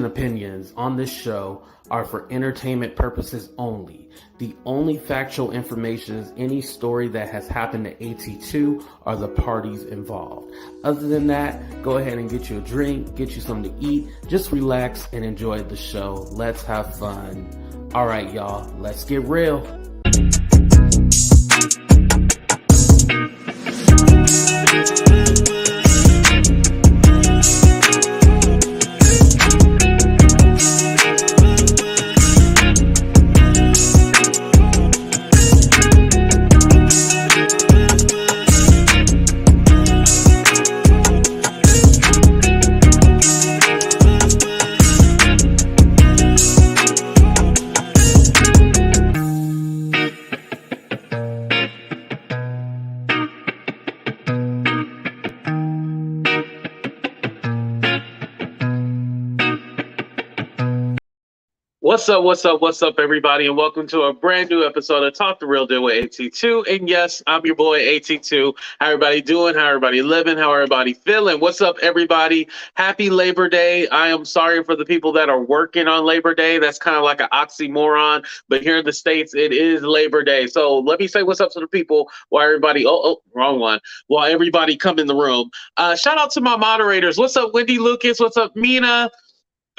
and opinions on this show are for entertainment purposes only. The only factual information is any story that has happened to AT2 or the parties involved. Other than that, go ahead and get you a drink, get you something to eat, just relax and enjoy the show. Let's have fun. All right, y'all, let's get real. What's up, everybody, and welcome to a brand new episode of Talk the Real Deal with AT2. And yes, I'm your boy, AT2. How everybody doing? How everybody living? How everybody feeling? What's up, everybody? Happy Labor Day. I am sorry for the people that are working on Labor Day. That's kind of like an oxymoron, but here in the States, it is Labor Day. So let me say what's up to the people while everybody, wrong one, while everybody come in the room. Shout out to my moderators. What's up, Wendy Lucas? What's up, Mina?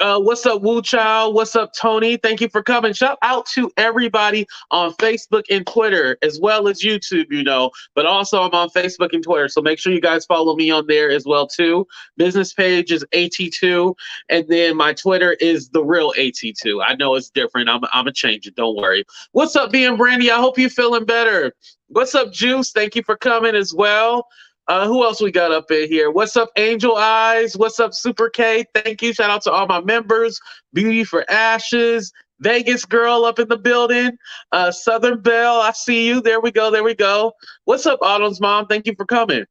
What's up, Wu Chow? What's up, Tony? Thank you for coming. Shout out to everybody on Facebook and Twitter, as well as YouTube, but also I'm on Facebook and Twitter. So make sure you guys follow me on there as well, too. Business page is AT2. And then my Twitter is The Real AT2. I know it's different. I'm going to change it. Don't worry. What's up, being Brandy? I hope you're feeling better. What's up, Juice? Thank you for coming as well. Who else we got up in here? What's up, Angel Eyes? What's up, Super K? Thank you. Shout out to all my members. Beauty for Ashes. Vegas Girl up in the building. Southern Belle, I see you. There we go. What's up, Autumn's mom? Thank you for coming.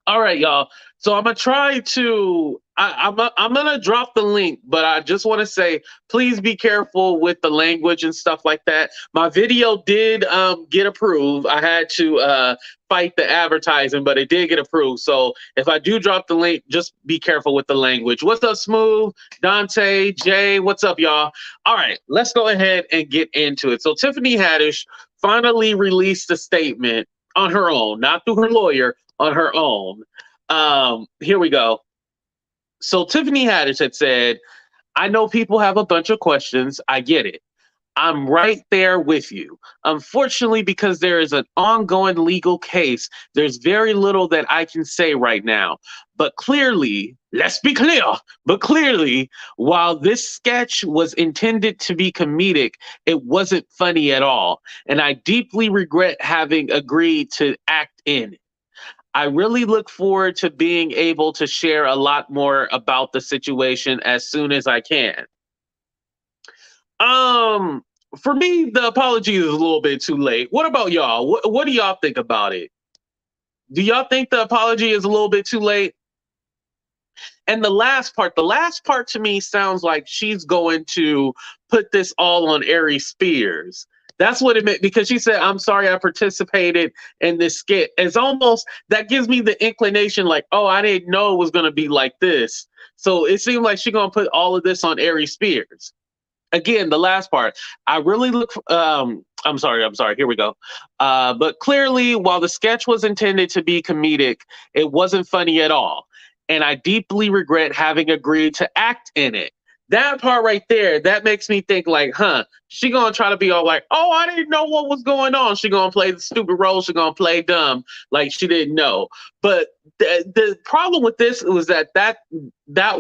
All right, y'all. So I'm going to try to... I'm going to drop the link, but I just want to say, please be careful with the language and stuff like that. My video did get approved. I had to fight the advertising, but it did get approved. So if I do drop the link, just be careful with the language. What's up, Smooth? Dante, Jay, what's up, y'all? All right, let's go ahead and get into it. So Tiffany Haddish finally released a statement on her own, not through her lawyer, on her own. Here we go. So Tiffany Haddish had said, I know people have a bunch of questions. I get it. I'm right there with you. Unfortunately, because there is an ongoing legal case, there's very little that I can say right now. But clearly, let's be clear, while this sketch was intended to be comedic, it wasn't funny at all. And I deeply regret having agreed to act in it. I really look forward to being able to share a lot more about the situation as soon as I can. For me, the apology is a little bit too late. What about y'all? What do y'all think about it? Do y'all think the apology is a little bit too late? And the last part to me sounds like she's going to put this all on Aries Spears. That's what it meant, because she said, I'm sorry I participated in this skit. It's almost, that gives me the inclination like, oh, I didn't know it was going to be like this. So it seemed like she's going to put all of this on Ari Spears. Again, the last part, I really look, I'm sorry, here we go. But clearly, while the sketch was intended to be comedic, it wasn't funny at all. And I deeply regret having agreed to act in it. That part right there, that makes me think like, she gonna try to be all like, oh, I didn't know what was going on. She gonna play the stupid role. She gonna play dumb like she didn't know. But the problem with this was that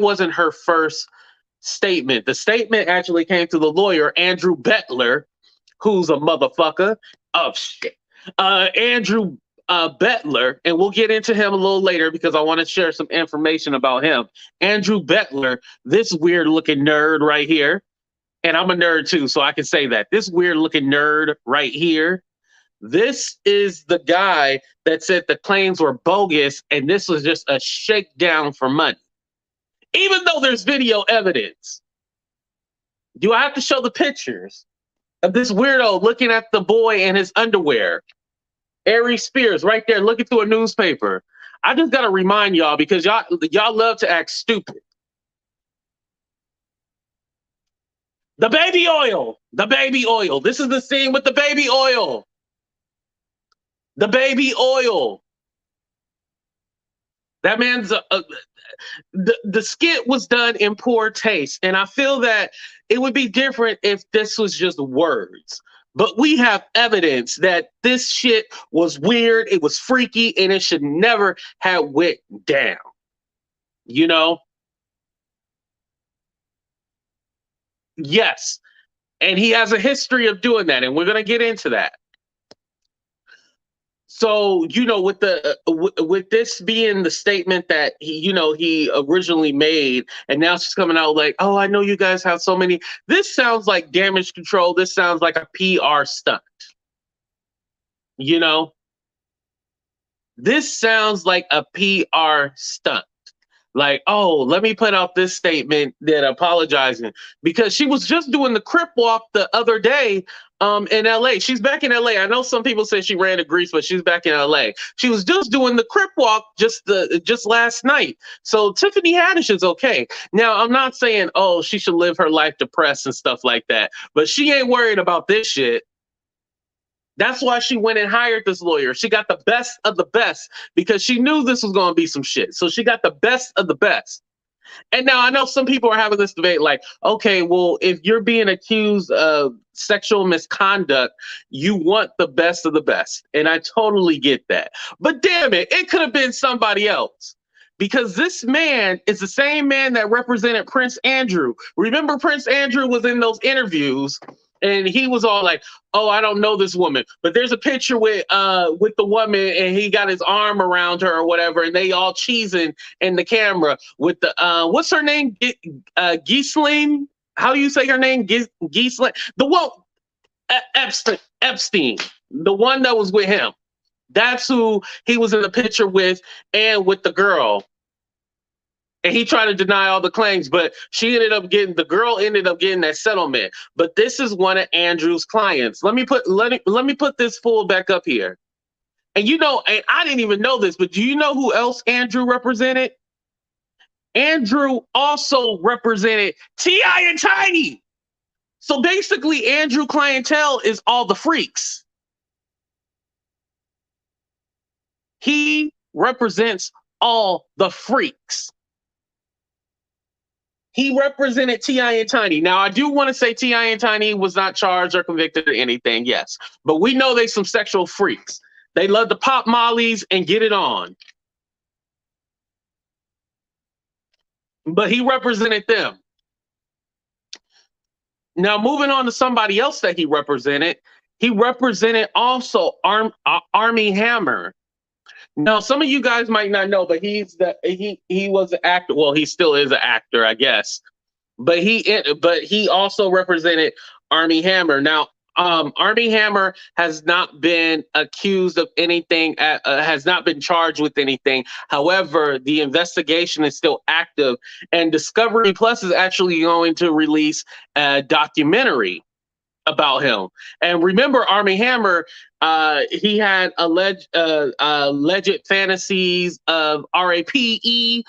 wasn't her first statement. The statement actually came to the lawyer, Andrew Bettler, who's a motherfucker. Oh, shit. Andrew Bettler, and we'll get into him a little later because I want to share some information about him. Andrew Bettler, this weird looking nerd right here, and I'm a nerd too, so I can say that. This weird looking nerd right here, this is the guy that said the claims were bogus and this was just a shakedown for money. Even though there's video evidence. Do I have to show the pictures of this weirdo looking at the boy in his underwear? Ari Spears right there looking through a newspaper. I just got to remind y'all because y'all love to act stupid. The baby oil. The baby oil. This is the scene with the baby oil. The baby oil. That man's the skit was done in poor taste, and I feel that it would be different if this was just words. But we have evidence that this shit was weird, it was freaky, and it should never have went down. You know? Yes. And he has a history of doing that, and we're gonna get into that. So, with with this being the statement that he originally made, and now she's coming out like, oh, I know you guys have so many. This sounds like damage control. This sounds like a PR stunt. You know, this sounds like a PR stunt. Like, oh, let me put out this statement that apologizing, because she was just doing the Crip walk the other day in LA. She's back in LA. I know some people say she ran to Greece, but she's back in LA. She was just doing the Crip walk just last night. So Tiffany Haddish is okay. Now, I'm not saying, oh, she should live her life depressed and stuff like that, but she ain't worried about this shit. That's why she went and hired this lawyer. She got the best of the best because she knew this was going to be some shit. So she got the best of the best. And now I know some people are having this debate like, okay, well, if you're being accused of sexual misconduct, you want the best of the best. And I totally get that. But damn it could have been somebody else. Because this man is the same man that represented Prince Andrew. Remember, Prince Andrew was in those interviews and he was all like, oh, I don't know this woman, but there's a picture with the woman and he got his arm around her or whatever, and they all cheesing in the camera with the what's her name? Ghislaine? How do you say her name? Ghislaine? The one Epstein, the one that was with him. That's who he was in the picture with, and with the girl. And he tried to deny all the claims, but the girl ended up getting that settlement. But this is one of Andrew's clients. Let me put this fool back up here. And and I didn't even know this, but do you know who else Andrew represented? Andrew also represented T.I. and Tiny. So basically, Andrew clientele is all the freaks. He represents all the freaks. He represented T.I. and Tiny. Now, I do want to say T.I. and Tiny was not charged or convicted of anything, yes. But we know they some sexual freaks. They love to pop mollies and get it on. But he represented them. Now, moving on to somebody else that he represented also Armie Hammer. Now, some of you guys might not know, but he was an actor. Well, he still is an actor, I guess. But he also represented Armie Hammer. Now, Armie Hammer has not been accused of anything, has not been charged with anything. However, the investigation is still active, and Discovery Plus is actually going to release a documentary about him. And remember, Armie Hammer, he had alleged fantasies of rape.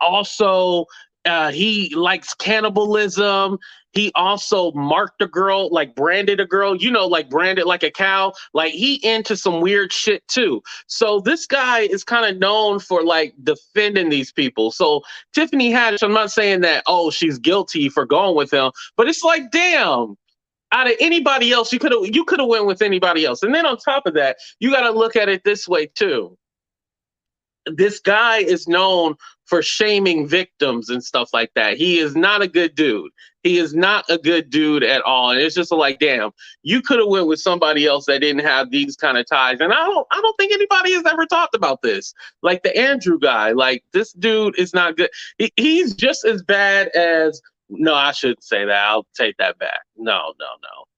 Also, he likes cannibalism. He also marked a girl, like branded a girl, like branded like a cow. Like he into some weird shit too. So this guy is kind of known for like defending these people. So Tiffany Haddish, I'm not saying that, oh, she's guilty for going with him, but it's like, damn, out of anybody else, you could have went with anybody else. And then on top of that, you got to look at it this way too. This guy is known for shaming victims and stuff like that. He is not a good dude. He is not a good dude at all. And it's just like, damn, you could have went with somebody else that didn't have these kind of ties. And I don't think anybody has ever talked about this. Like the Andrew guy, like this dude is not good. He's just as bad as, no, I shouldn't say that. I'll take that back. No,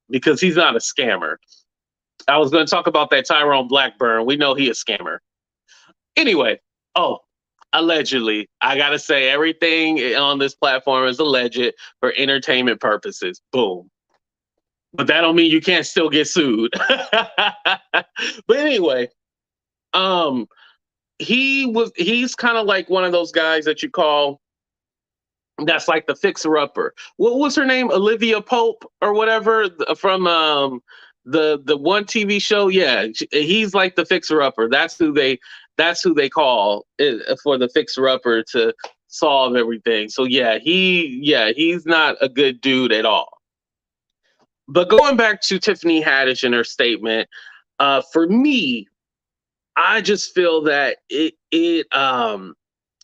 because he's not a scammer. I was going to talk about that Tyrone Blackburn. We know he a scammer. Anyway, allegedly, I gotta say everything on this platform is alleged for entertainment purposes. Boom. But that don't mean you can't still get sued. But anyway, he's kind of like one of those guys that you call That's like the fixer-upper. What was her name? Olivia Pope or whatever from the one TV show. Yeah, he's like the fixer-upper. That's who they call it, for the fixer-upper to solve everything. So he's not a good dude at all. But going back to Tiffany Haddish and her statement, for me, I just feel that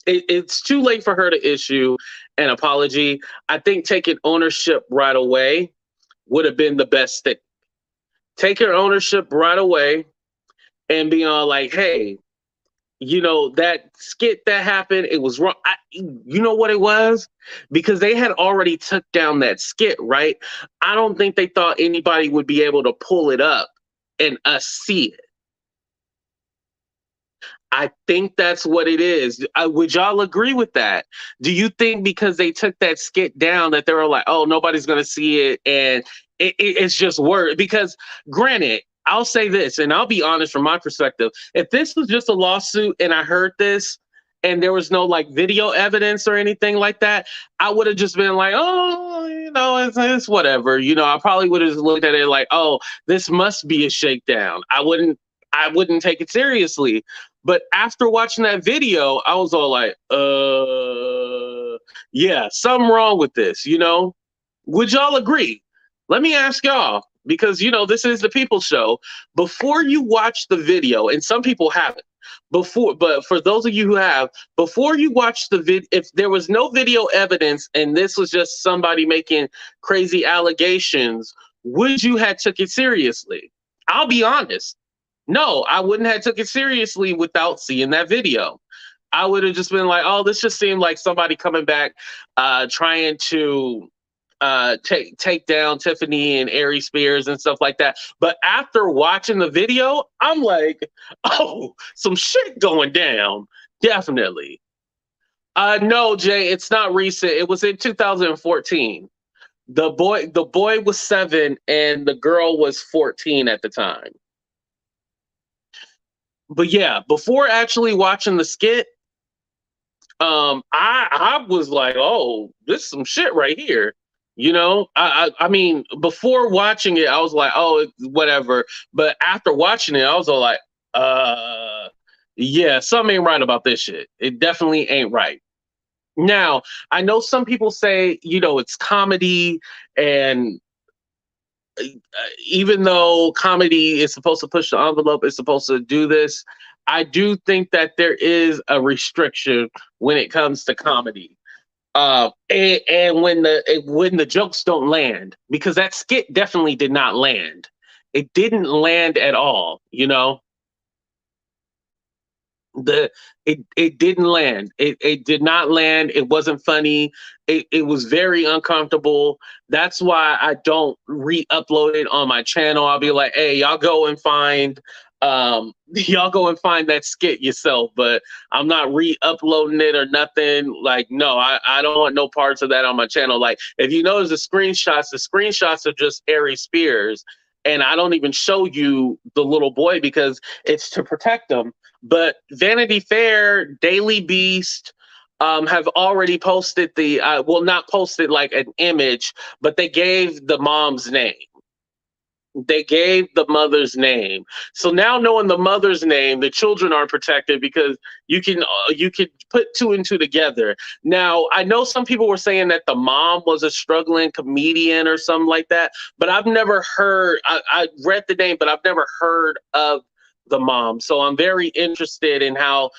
it's too late for her to issue an apology. I think taking ownership right away would have been the best thing. Taking ownership right away and being all like, hey, that skit that happened, it was wrong. You know what it was? Because they had already took down that skit, right? I don't think they thought anybody would be able to pull it up and us see it. I think that's what it is. Would y'all agree with that? Do you think because they took that skit down that they were like, oh, nobody's going to see it and it's just word? Because granted, I'll say this and I'll be honest from my perspective. If this was just a lawsuit and I heard this and there was no like video evidence or anything like that, I would have just been like, oh, it's whatever. I probably would have looked at it like, oh, this must be a shakedown. I wouldn't take it seriously. But after watching that video, I was all like, yeah, something wrong with this. Would y'all agree? Let me ask y'all, because, this is the People Show. Before you watch the video, and some people haven't, but for those of you who have, before you watch the video, if there was no video evidence and this was just somebody making crazy allegations, would you have took it seriously? I'll be honest. No, I wouldn't have took it seriously without seeing that video. I would have just been like, oh, this just seemed like somebody coming back, trying to take down Tiffany and Aries Spears and stuff like that. But after watching the video, I'm like, oh, some shit going down. Definitely. No, Jay, it's not recent. It was in 2014. The boy was 7 and the girl was 14 at the time. But yeah, before actually watching the skit, I was like, oh, this is some shit right here. I mean, before watching it, I was like, oh, whatever. But after watching it, I was all like, yeah, something ain't right about this shit. It definitely ain't right. Now, I know some people say, it's comedy, and even though comedy is supposed to push the envelope, it's supposed to do this, I do think that there is a restriction when it comes to comedy. And when the jokes don't land, because that skit definitely did not land. It didn't land at all, it didn't land. It did not land. It wasn't funny. It was very uncomfortable. That's why I don't re-upload it on my channel. I'll be like, hey, y'all go and find that skit yourself, but I'm not re-uploading it or nothing. Like, no, I don't want no parts of that on my channel. Like, if you notice the screenshots are just Ari Spears, and I don't even show you the little boy because it's to protect them. But Vanity Fair, Daily Beast, have already posted not posted like an image, but they gave the mom's name. They gave the mother's name. So now knowing the mother's name, the children are protected because you can put two and two together. Now, I know some people were saying that the mom was a struggling comedian or something like that, but I've never heard, I read the name, but I've never heard of the mom. So I'm very interested in how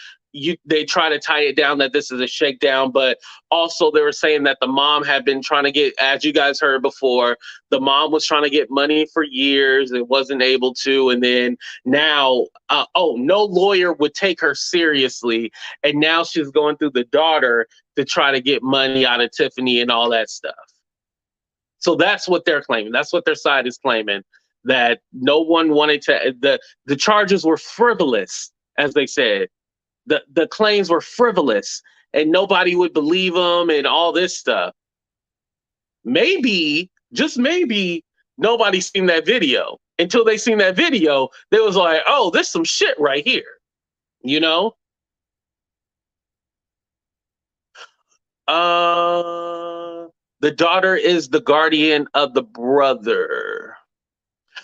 they try to tie it down that this is a shakedown, but also they were saying that the mom had been trying to get, as you guys heard before, the mom was trying to get money for years and wasn't able to, and then now, no lawyer would take her seriously, and now she's going through the daughter to try to get money out of Tiffany and all that stuff. So that's what they're claiming. That's what their side is claiming, that no one wanted to, the charges were frivolous, as they said. The claims were frivolous and nobody would believe them and all this stuff. Maybe, just maybe, nobody seen that video. Until they seen that video, they was like, oh, there's some shit right here. The daughter is the guardian of the brother.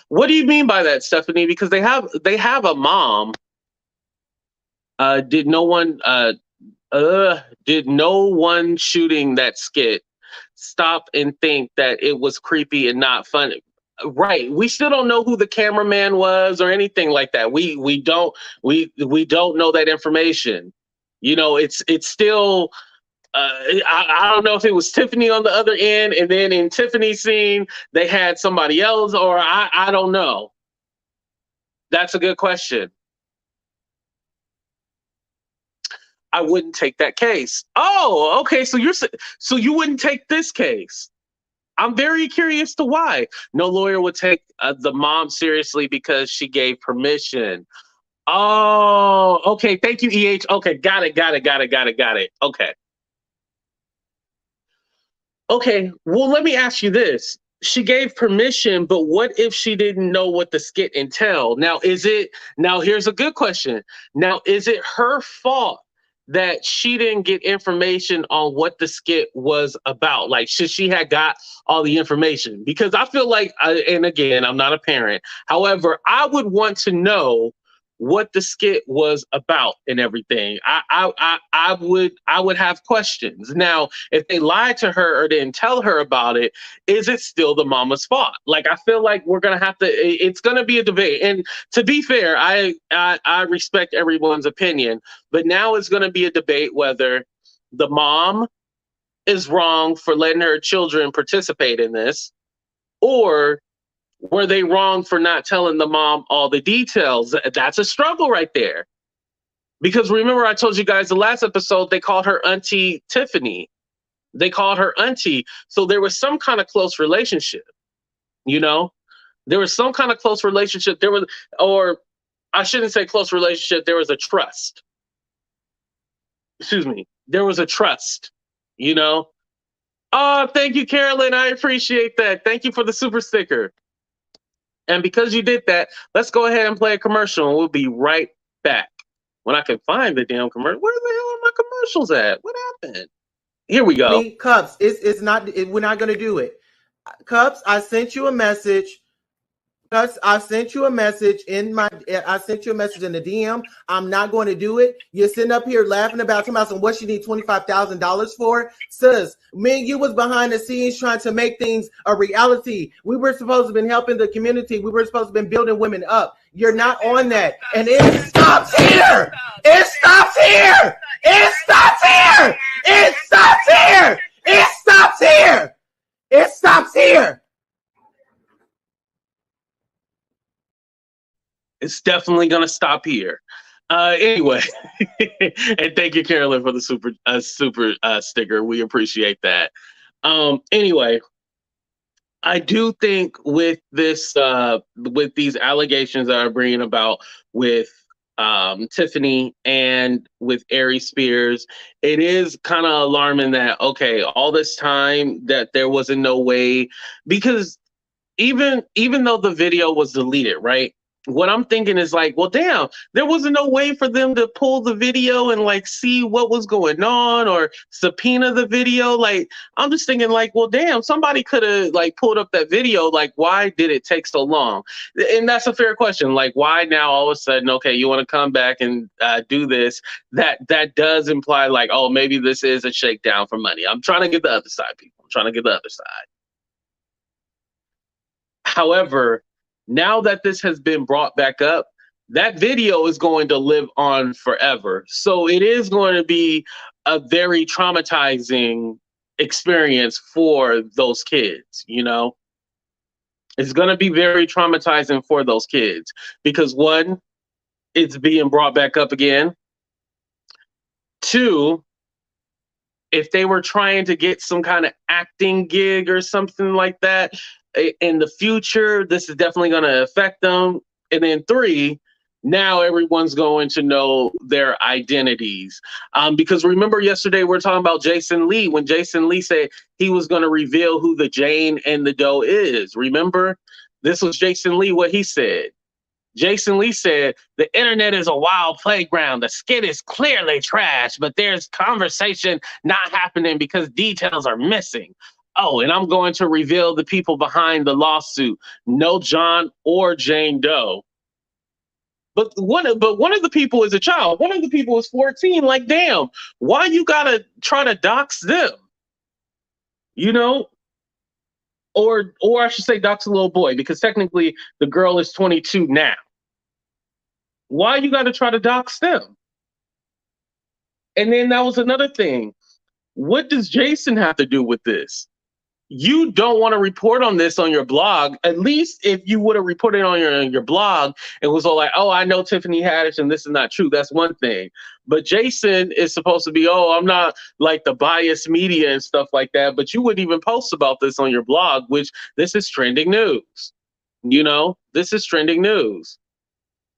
What do you mean by that, Stephanie? Because they have a mom. Did no one did no one shooting that skit stop and think that it was creepy and not funny? Right. We still don't know who the cameraman was or anything like that. We don't know that information. You know, it's still I don't know if it was Tiffany on the other end, and then in Tiffany's scene they had somebody else, or I don't know. That's a good question. I wouldn't take that case. Oh, okay. So you wouldn't take this case. I'm very curious to why. No lawyer would take the mom seriously because she gave permission. Oh, okay. Thank you, EH. Okay, got it, got it, got it, got it, got it. Okay. Okay, well, let me ask you this. She gave permission, but what if she didn't know what the skit entailed? Now here's a good question. Now, is it her fault that she didn't get information on what the skit was about? Like, should she have got all the information? Because I feel like, and again, I'm not a parent. However, I would want to know what the skit was about and everything. I would have questions. Now, if they lied to her or didn't tell her about it, is it still the mama's fault? Like, I feel like we're gonna have to. It's gonna be a debate. And to be fair, I respect everyone's opinion, but now it's gonna be a debate whether the mom is wrong for letting her children participate in this, or were they wrong for not telling the mom all the details? That's a struggle right there. Because remember, I told you guys the last episode, they called her Auntie Tiffany. They called her Auntie. So there was some kind of close relationship, you know? There was some kind of close relationship. Or I shouldn't say close relationship, there was a trust. Excuse me. There was a trust, you know? Oh, thank you, Carolyn. I appreciate that. Thank you for the super sticker. And because you did that, let's go ahead and play a commercial, and we'll be right back. When I can find the damn commercial. Where the hell are my commercials at? What happened? Here we go. Cups, it's not. We're not going to do it. Cups, I sent you a message. I sent you a message in the DM. I'm not going to do it. You're sitting up here laughing about some what you need $25,000 for. Sis, me and you was behind the scenes trying to make things a reality. We were supposed to have been helping the community. We were supposed to have been building women up. You're not on that. And it stops here. It stops here. It stops here. It stops here. It stops here. It stops here. It's definitely gonna stop here. Anyway, and thank you, Carolyn, for the super sticker. We appreciate that. Anyway, I do think with this, with these allegations that are bringing about with Tiffany and with Aries Spears, it is kind of alarming that, okay, all this time that there wasn't no way, because even though the video was deleted, right? What I'm thinking is like, well, damn, there wasn't no way for them to pull the video and like see what was going on or subpoena the video. Like, I'm just thinking like, well, damn, somebody could have like pulled up that video. Like, why did it take so long? And that's a fair question. Like, why now all of a sudden, okay, you want to come back and do this? That does imply like, oh, maybe this is a shakedown for money. I'm trying to get the other side, people. I'm trying to get the other side. However, now that this has been brought back up, that video is going to live on forever. So it is going to be a very traumatizing experience for those kids, you know? It's going to be very traumatizing for those kids because one, it's being brought back up again. Two, if they were trying to get some kind of acting gig or something like that, in the future, this is definitely going to affect them. And then three, now everyone's going to know their identities. Because remember yesterday we were talking about Jason Lee, when Jason Lee said he was going to reveal who the Jane and the Doe is. Remember? This was Jason Lee, what he said. Jason Lee said, the internet is a wild playground. The skit is clearly trash, but there's conversation not happening because details are missing. Oh, and I'm going to reveal the people behind the lawsuit. No John or Jane Doe. But one of the people is a child. One of the people is 14. Like, damn, why you gotta try to dox them? You know? Or I should say dox a little boy, because technically the girl is 22 now. Why you gotta try to dox them? And then that was another thing. What does Jason have to do with this? You don't want to report on this on your blog. At least if you would have reported on your blog, it was all like, oh, I know Tiffany Haddish and this is not true. That's one thing. But Jason is supposed to be, oh, I'm not like the biased media and stuff like that. But you wouldn't even post about this on your blog, which this is trending news. You know, this is trending news.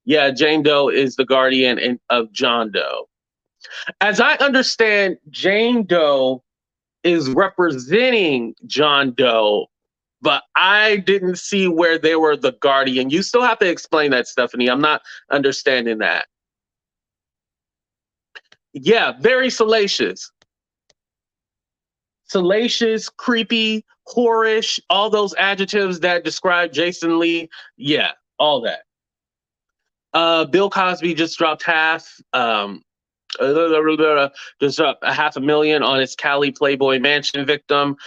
Yeah, Jane Doe is the guardian of John Doe. As I understand, Jane Doe is representing John Doe, but I didn't see where they were the guardian. You still have to explain that, Stephanie. I'm not understanding that. Yeah, very salacious. Salacious, creepy, whorish, all those adjectives that describe Jason Lee. Yeah, all that. Bill Cosby just dropped half. Just up $500,000 on his Cali Playboy Mansion victim.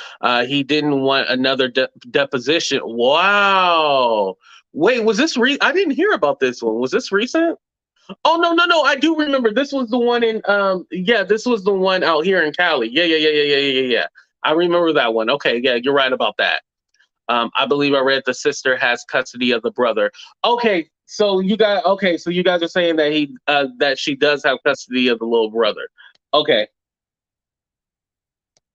He didn't want another deposition. Wow. Wait, was this I didn't hear about this one. Was this recent? Oh, no. I do remember. This was the one in this was the one out here in Cali. Yeah. I remember that one. Okay, yeah, you're right about that. I believe I read the sister has custody of the brother. Okay, so you guys are saying that that she does have custody of the little brother. Okay.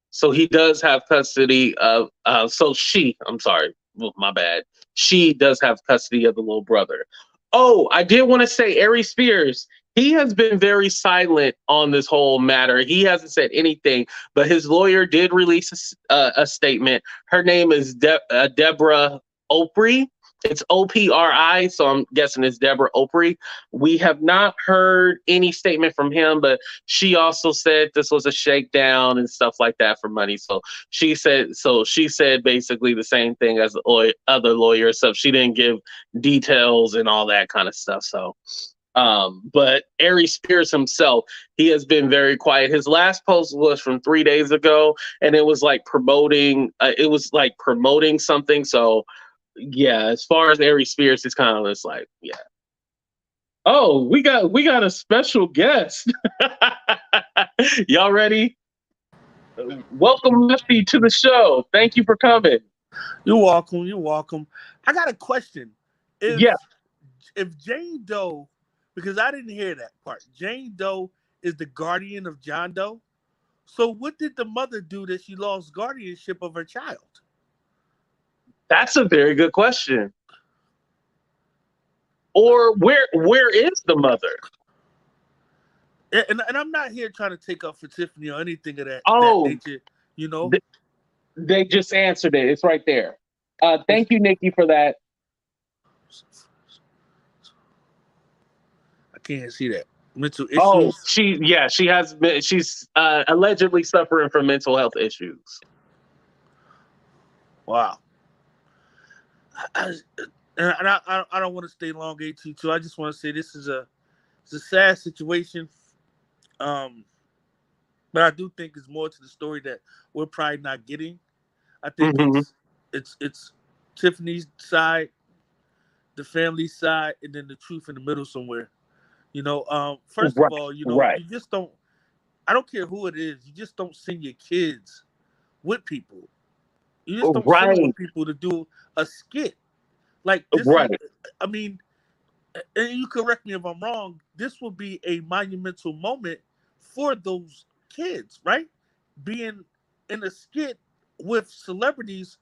So he does have custody of I'm sorry, my bad. She does have custody of the little brother. Oh, I did want to say Ari Spears. He has been very silent on this whole matter. He hasn't said anything, but his lawyer did release a statement. Her name is Deborah Opry. It's Opri, so I'm guessing it's Deborah Opry. We have not heard any statement from him, but she also said this was a shakedown and stuff like that for money. So she said basically the same thing as the other lawyers. So she didn't give details and all that kind of stuff. So but Aries Spears himself, he has been very quiet. His last post was from 3 days ago, and it was like promoting something. So yeah, as far as Ari Spears, it's kind of just like, yeah. Oh, we got a special guest. Y'all ready? Welcome, Lefty, to the show. Thank you for coming. You're welcome. I got a question. If Jane Doe, because I didn't hear that part, Jane Doe is the guardian of John Doe. So what did the mother do that she lost guardianship of her child? That's a very good question. Or where is the mother? And I'm not here trying to take up for Tiffany or anything of that nature, you know. They just answered it. It's right there. Thank you, Nikki, for that. I can't see that. Mental issues. Oh, she's allegedly suffering from mental health issues. Wow. I don't want to stay long, AT2. I just want to say it's a sad situation. But I do think it's more to the story that we're probably not getting. I think it's Tiffany's side, the family side, and then the truth in the middle somewhere. You know, first of all, you know, you just don't. I don't care who it is. You just don't send your kids with people. You just don't send them with people to do a skit. Like this I mean, and you correct me if I'm wrong, this will be a monumental moment for those kids, right? Being in a skit with celebrities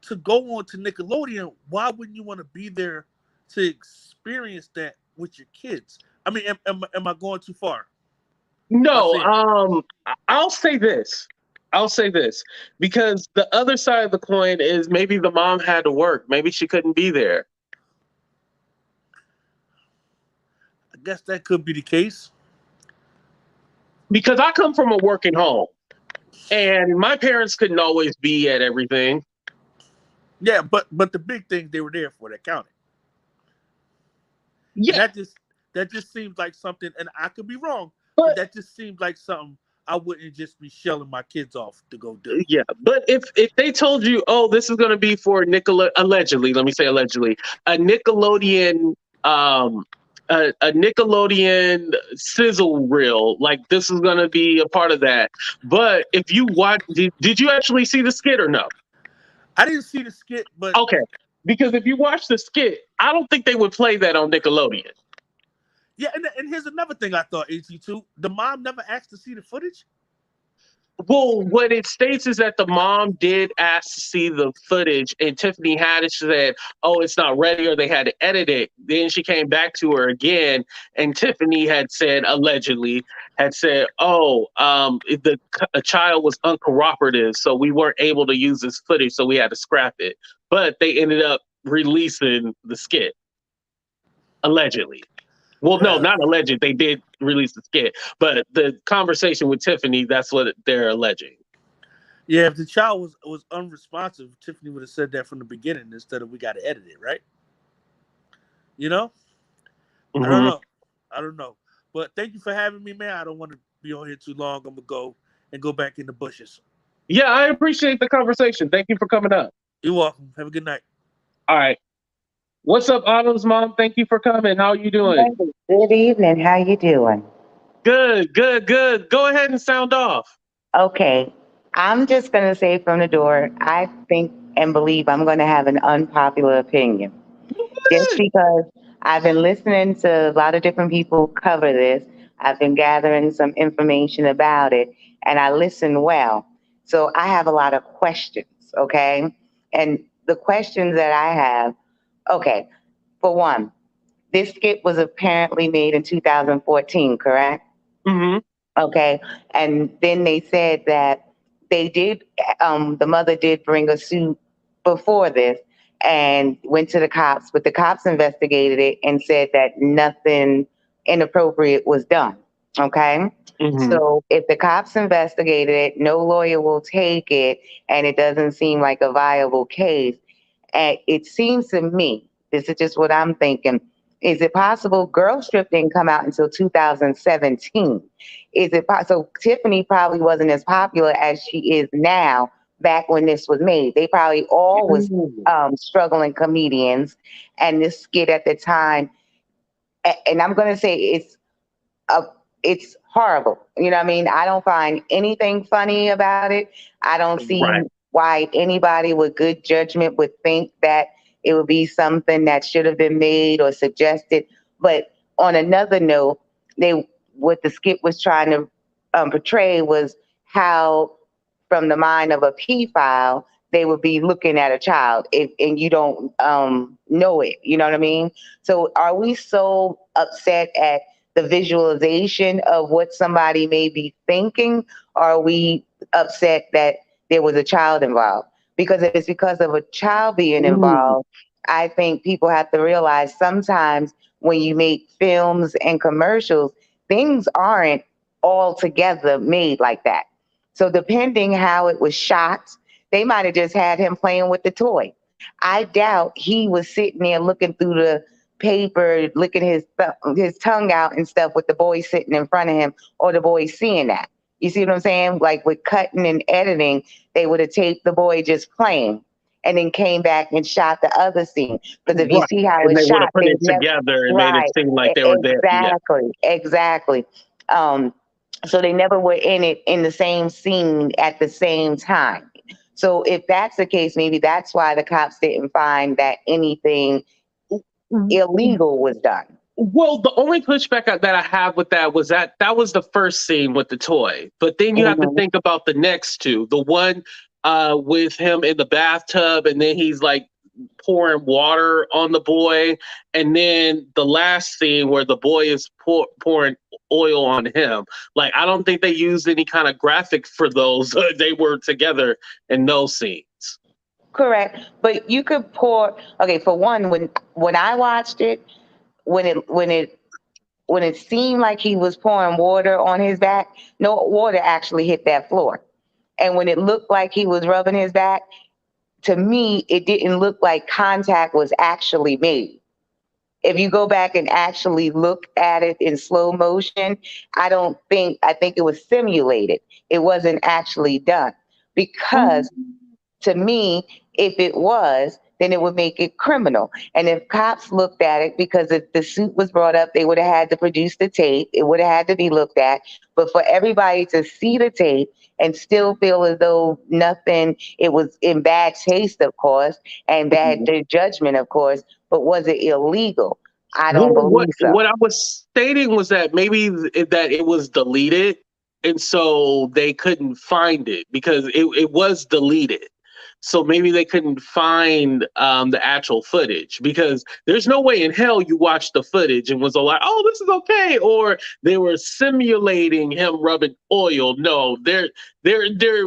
to go on to Nickelodeon, why wouldn't you want to be there to experience that with your kids? I mean, am I going too far? No, I'll say this. Because the other side of the coin is maybe the mom had to work. Maybe she couldn't be there. guess that could be the case. Because I come from a working home, and my parents couldn't always be at everything. Yeah, but the big things they were there for, that counted. Yeah, And that just seems like something, and I could be wrong, but but that just seems like something I wouldn't just be shelling my kids off to go do. yeah, but if they told you, oh, this is going to be for allegedly, let me say allegedly, a Nickelodeon a Nickelodeon sizzle reel, like this is going to be a part of that. But if you watch, did you actually see the skit or no? I didn't see the skit, but Okay, because if you watch the skit, I don't think they would play that on Nickelodeon. yeah, and here's another thing I thought, AT2. The mom never asked to see the footage? Well, what it states is that the mom did ask to see the footage, and Tiffany Haddish said, "Oh, it's not ready," or they had to edit it. Then she came back to her again, and Tiffany had said, allegedly, had said, "Oh, a child was uncooperative, so we weren't able to use this footage, so we had to scrap it." But they ended up releasing the skit, allegedly. Well, no, Yeah. not alleged. They did release the skit, but the conversation with Tiffany, that's what they're alleging. Yeah, if the child was unresponsive, Tiffany would have said that from the beginning instead of we got to edit it, right? You know? I don't Hmm. know. I don't know. But thank you for having me, man. I don't want to be on here too long. I'm going to go back in the bushes. Yeah, I appreciate the conversation. Thank you for coming up. You're welcome. Have a good night. All right. What's up, Autumn's mom? Thank you for coming. How are you doing? Hey, good evening. How you doing? Good, good, good. Go ahead and sound off. Okay, I'm just going to say from the door, I think and believe I'm going to have an unpopular opinion. Just Good. because I've been listening to a lot of different people cover this, I've been gathering some information about it, and I listen well. So I have a lot of questions, okay? And the questions that I have, okay, for one, this skit was apparently made in 2014, correct? Hmm. Okay. And then they said that they did, the mother did bring a suit before this and went to the cops, but the cops investigated it and said that nothing inappropriate was done. Okay. Hmm. So if the cops investigated it, no lawyer will take it, and it doesn't seem like a viable case. And it seems to me, this is just what I'm thinking. Is it possible Girl Strip didn't come out until 2017? Is it so Tiffany probably wasn't as popular as she is now back when this was made. They probably all was struggling comedians, and this skit at the time, and I'm going to say a, it's horrible. You know what I mean? I don't find anything funny about it. I don't see Right. why anybody with good judgment would think that it would be something that should have been made or suggested. But on another note, they what the skit was trying to portray was how, from the mind of a pedophile, they would be looking at a child if, and you don't know it. You know what I mean? So are we so upset at the visualization of what somebody may be thinking? Or are we upset that there was a child involved? Because if it's because of a child being Mm. involved, I think people have to realize sometimes when you make films and commercials, things aren't altogether made like that. So depending how it was shot, they might have just had him playing with the toy. I doubt he was sitting there looking through the paper, licking his tongue out and stuff with the boy sitting in front of him, or the boy seeing that. You see what I'm saying? Like with cutting and editing, they would have taped the boy just playing and then came back and shot the other scene. Because if you Right. see how And it's they would have shot, put they it never together and made it right. seem like they were there. Yeah. Exactly. Um, so they never were in it in the same scene at the same time. So if that's the case, maybe that's why the cops didn't find that anything illegal was done. Well, the only pushback that I have with that was that that was the first scene with the toy. But then you have to Mhm. think about the next two. The one with him in the bathtub, and then he's like pouring water on the boy. And then the last scene where the boy is pouring oil on him. Like, I don't think they used any kind of graphic for those. They were together in those scenes. Correct. But you could pour, okay, for one, when I watched it, when it when it seemed like he was pouring water on his back, no water actually hit that floor. And when it looked like he was rubbing his back, to me, it didn't look like contact was actually made. If you go back and actually look at it in slow motion, I think it was simulated. It wasn't actually done because to me, if it was, then it would make it criminal. And if cops looked at it, because if the suit was brought up, they would have had to produce the tape. It would have had to be looked at. But for everybody to see the tape and still feel as though nothing, it was in bad taste, of course, and bad judgment, of course, but was it illegal? I don't Well, believe so. what I was stating was that maybe that it was deleted, and so they couldn't find it because it was deleted. So maybe they couldn't find the actual footage because there's no way in hell you watched the footage and was all like, "Oh, this is okay," or they were simulating him rubbing oil. No, there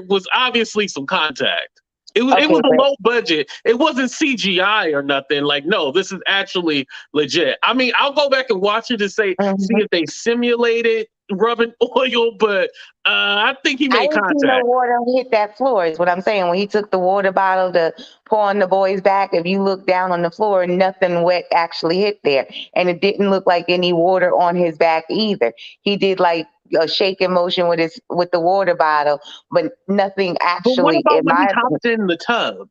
was obviously some contact. It Okay, was a but low budget. It wasn't CGI or nothing. Like, no, this is actually legit. I mean, I'll go back and watch it to see mhm. if they simulated rubbing oil, but I think he I made didn't see no contact. water hit that floor, is what I'm saying. When he took the water bottle to pour on the boy's back, if you look down on the floor, nothing wet actually hit there. And it didn't look like any water on his back either. He did like a shaking motion with the water bottle, but nothing But what actually, about in when he my hopped in the tub?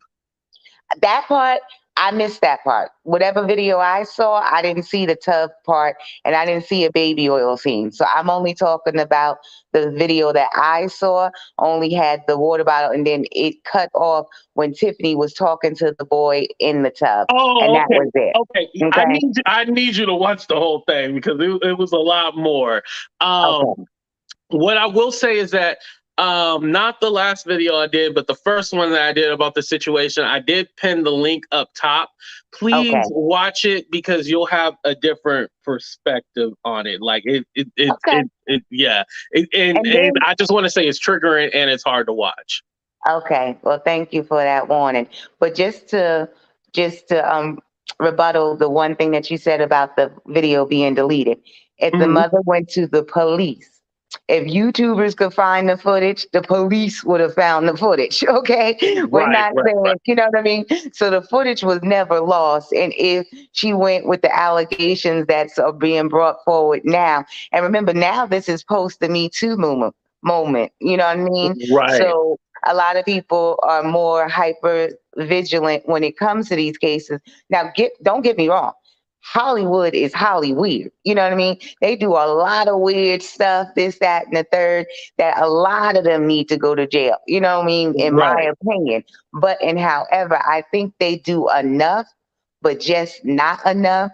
that part, I missed that part. Whatever video I saw, I didn't see the tub part and I didn't see a baby oil scene. So I'm only talking about the video that I saw, only had the water bottle and then it cut off when Tiffany was talking to the boy in the tub. And Oh, that okay. was it. Okay. Okay. I need you to watch the whole thing because it was a lot more. Okay. What I will say is that not the last video I did, but the first one that I did about the situation, I did pin the link up top. Okay. Please watch it because you'll have a different perspective on it. Like Okay. yeah. And And then I just want to say it's triggering and it's hard to watch. okay, well, thank you for that warning. But just to rebuttal the one thing that you said about the video being deleted. If the Mhm. mother went to the police, if YouTubers could find the footage, the police would have found the footage. Okay, we're Right, not right, right. saying, you know what I mean. So the footage was never lost. And if she went with the allegations that are being brought forward now, and remember now this is post the Me Too moment. You know what I mean? Right. So a lot of people are more hyper vigilant when it comes to these cases. Now, don't get me wrong. Hollywood is Holly weird. You know what I mean? They do a lot of weird stuff, this, that, and the third, that a lot of them need to go to jail. You know what I mean? In my Right. opinion. However, I think they do enough, but just not enough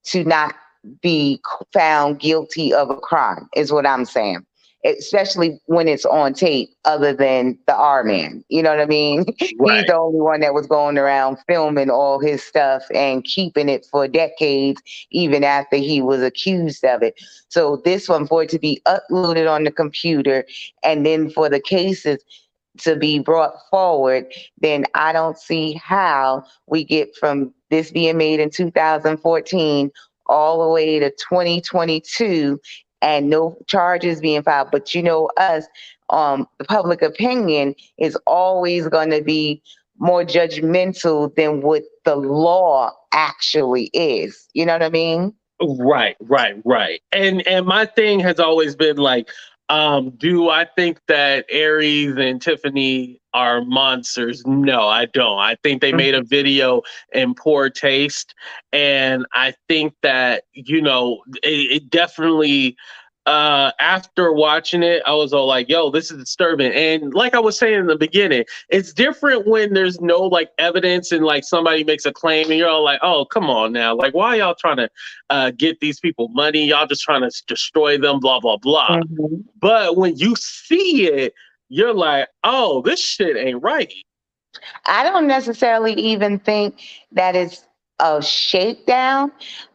to not be found guilty of a crime, is what I'm saying, especially when it's on tape, other than the R man. You know what I mean? He's Right. the only one that was going around filming all his stuff and keeping it for decades, even after he was accused of it. So this one, for it to be uploaded on the computer and then for the cases to be brought forward, then I don't see how we get from this being made in 2014 all the way to 2022 and no charges being filed. But you know, us, the public opinion is always going to be more judgmental than what the law actually is. You know what I mean? Right, right, right. And my thing has always been like, do I think that Aries and Tiffany are monsters? No, I don't. I think they made a video in poor taste, and I think that it definitely. After watching it, I was all like, "Yo, this is disturbing." And like I was saying in the beginning, it's different when there's no like evidence and like somebody makes a claim and you're all like, "Oh, come on now! Like, why y'all trying to get these people money? Y'all just trying to destroy them, blah, blah, blah." Mhm. But when you see it, you're like, oh, this shit ain't right. I don't necessarily even think that it's a shakedown.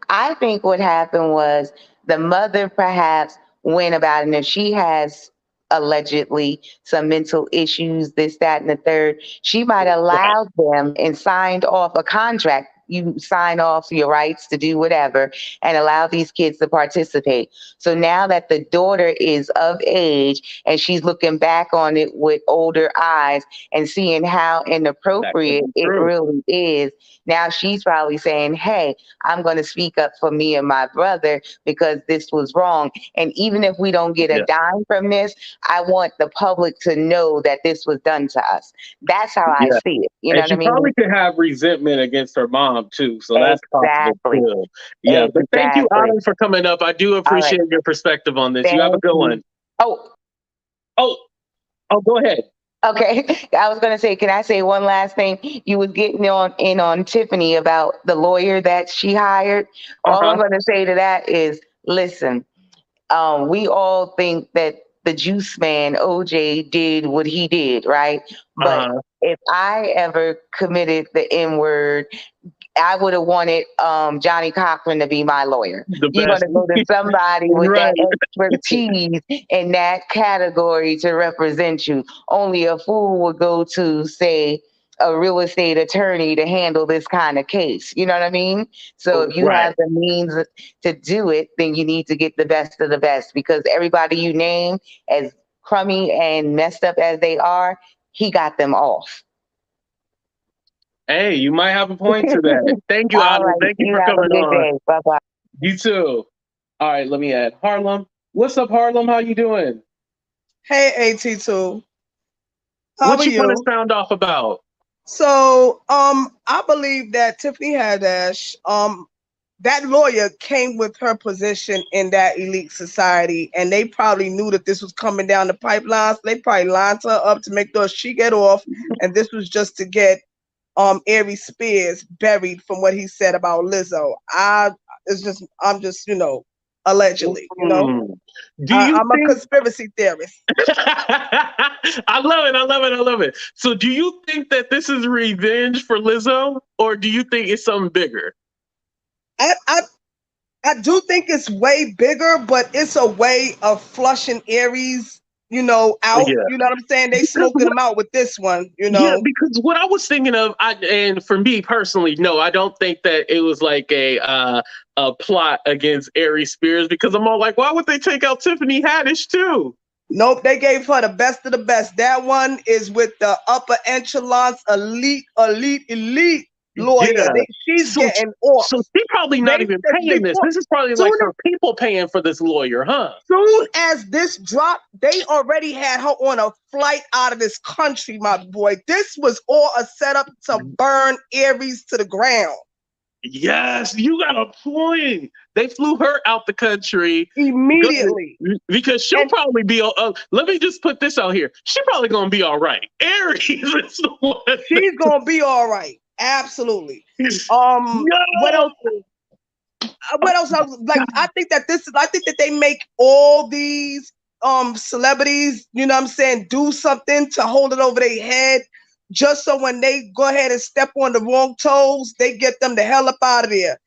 I think what happened was the mother perhaps went about it, and if she has allegedly some mental issues, this, that, and the third, she might have Right. allowed them and signed off a contract. you sign off your rights to do whatever and allow these kids to participate. So now that the daughter is of age and she's looking back on it with older eyes and seeing how inappropriate it really is, now she's probably saying, hey, I'm going to speak up for me and my brother because this was wrong. And even if we don't get a dime from this, I want the public to know that this was done to us. That's how I see it. You know what I mean? She probably could have resentment against her mom too, so that's possible too. Yeah, but thank you, Autumn, for coming up. I do appreciate your perspective on this. You have a good one. Oh, go ahead. Okay, I was gonna say, can I say one last thing? You was getting on Tiffany about the lawyer that she hired. All I'm gonna say to that is, listen, we all think that the juice man OJ did what he did, right? But if I ever committed the N-word, I would have wanted Johnny Cochran to be my lawyer. You're going to go to somebody with that expertise in that category to represent you. Only a fool would go to, say, a real estate attorney to handle this kind of case. You know what I mean? So if you have the means to do it, then you need to get the best of the best, because everybody you name, as crummy and messed up as they are, he got them off. Hey, you might have a point to that. Thank you, Autumn. Right. Thank you for have coming a good on. Day. Bye-bye. You too. All right, let me add Harlem. What's up, Harlem? How you doing? Hey, AT2. What you want to sound off about? So, I believe that Tiffany Haddish, that lawyer came with her position in that elite society, and they probably knew that this was coming down the pipeline. So they probably lined her up to make sure she get off, and this was just to get Aries Spears buried from what he said about Lizzo. I'm just allegedly, I'm a conspiracy theorist. I love it. So do you think that this is revenge for Lizzo, or do you think it's something bigger? I do think it's way bigger, but it's a way of flushing Aries, out. You know what I'm saying? They smoking them out with this one, Yeah, because what I was thinking of, and for me personally, no, I don't think that it was like a plot against Aries Spears, because I'm all like, why would they take out Tiffany Haddish too? Nope, they gave her the best of the best. That one is with the upper echelons, elite lawyer. Yeah. She's getting off. So she's probably not even paying this. This is probably like her people paying for this lawyer, huh? Soon as this dropped, they already had her on a flight out of this country, my boy. This was all a setup to burn Aries to the ground. Yes, you got a point. They flew her out the country immediately because she'll probably be. Let me just put this out here. She's probably gonna be all right. Aries is the one. She's gonna be all right. Absolutely. What else? What else? I think that they make all these celebrities, do something to hold it over their head, just so when they go ahead and step on the wrong toes, they get them the hell up out of there.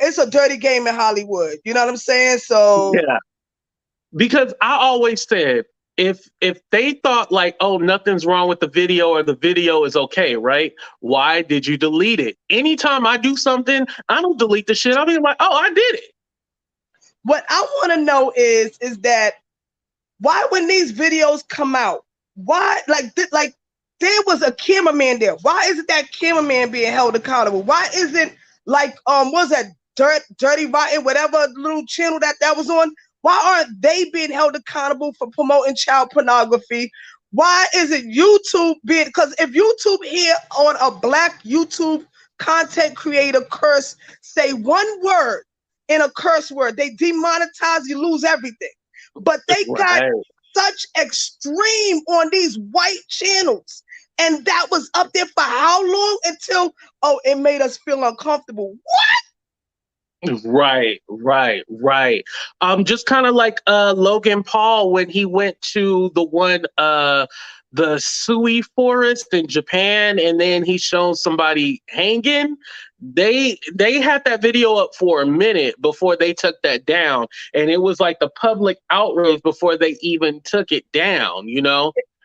It's a dirty game in Hollywood. You know what I'm saying? So yeah, because I always said, if they thought like, oh, nothing's wrong with the video, or the video is okay, right? Why did you delete it? Anytime I do something, I don't delete the shit. I'll be like, oh, I did it. What I want to know is that why, when these videos come out, why like there was a cameraman there? Why isn't that cameraman being held accountable? Why isn't what was that Dirty Rotten, whatever little channel that was on? Why aren't they being held accountable for promoting child pornography? Why isn't YouTube being? Because if YouTube here on a Black YouTube content creator say one word in a curse word, they demonetize, you lose everything. But they got such extreme on these white channels. And that was up there for how long? Until, it made us feel uncomfortable. What? Right. Just kind of like Logan Paul when he went to the Sui forest in Japan, and then he showed somebody hanging. They had that video up for a minute before they took that down, and it was like the public outrage before they even took it down.